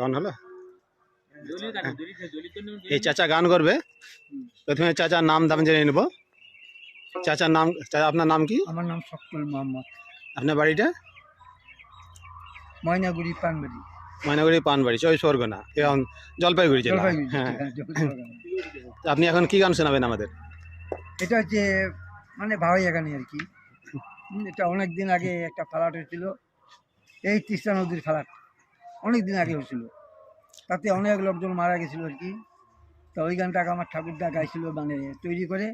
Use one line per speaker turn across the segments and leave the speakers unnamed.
গান হলো। এই চাচা গান করবে। প্রথমে চাচার নাম দাম জেনে নেব। চাচার নাম, চাচা আপনার নাম কি?
আমার নাম শকুল মোহাম্মদ।
আপনার বাড়িটা?
ময়নাগুড়ি পানবাড়ি।
ময়নাগুড়ি পানবাড়ি, 24 পরগনা, এখন জলপাইগুড়ি জেলা। হ্যাঁ, আপনি এখন কি গান শোনাবেন আমাদের?
এটা হচ্ছে মানে ভাওয়াইয়া গানে আর কি। এটা অনেক দিন আগে একটা ফালাট হয়েছিল, এই তিস্তা নদীর ফালাট অনেক দিন আগে হয়েছিল, তাতে অনেক লোকজন মারা গেছিল আর কি। তো ওই গানটাকে আমার ঠাকুরদা গাইছিল মানে তৈরি করে,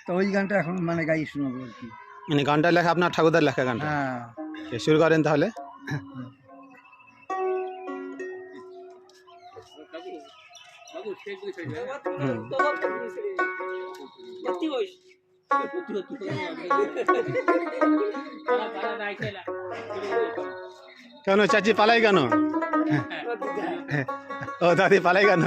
তো ওই গানটা এখন মানে গাই শোনাবো আর কি।
মানে গানটা লেখা আপনার ঠাকুরদার লেখা গানটা?
হ্যাঁ,
শুরু করেন তাহলে। কেন চাচি পালাই কেন? ও দাদি পালাই কেন?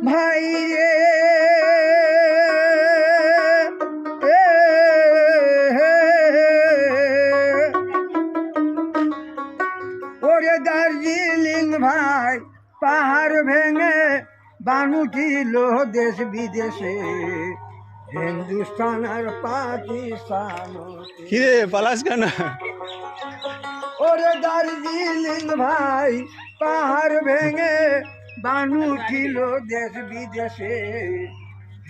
ভাই রে ওরে দার্জিলিং ভাই পাহাড় ভেঙে বানুটিল দেশ বিদেশে, হিন্দুস্তান আর পাকিস্তান।
কিরে পালাস কেন?
ওরে দার্জিলিং ভাই পাহাড় ভেঙে বানুটিল দেশ বিদেশে,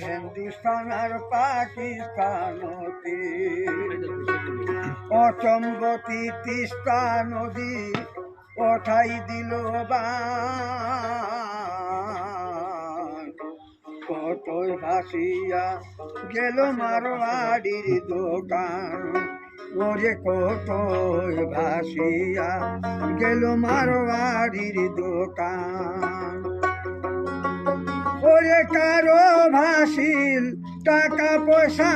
হিন্দুস্তান আর পাকিস্তানতে। অচম্বতী তিস্তা নদী ওঠাই দিল বান, কতই ভাসিয়া গেল মারোয়াড়ির দোকান। ওরে কতই ভাসিয়া গেল মারোয়াড়ির দোকান। ওরে কারো ভাসিল টাকা পয়সা,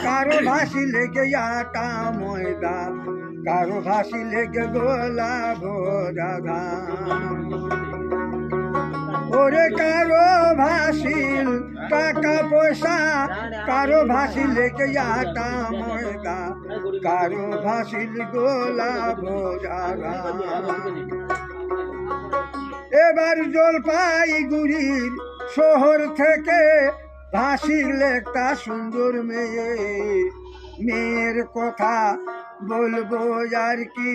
কারো ভাসি লেগে আটা ময়দা, কারো ভাসি লেগে গোলা ভরা ধান। ওরে কারো ভাসিল টাকা পয়সা, কারো ভাসি লেগে আটা ময়দা, কারো ভাসিল গোলা ভরা ধান। এবার জলপাইগুড়ির শহর থেকে ভাসিল একটা সুন্দর মেয়ে, মেয়ের কথা বলবো আর কি।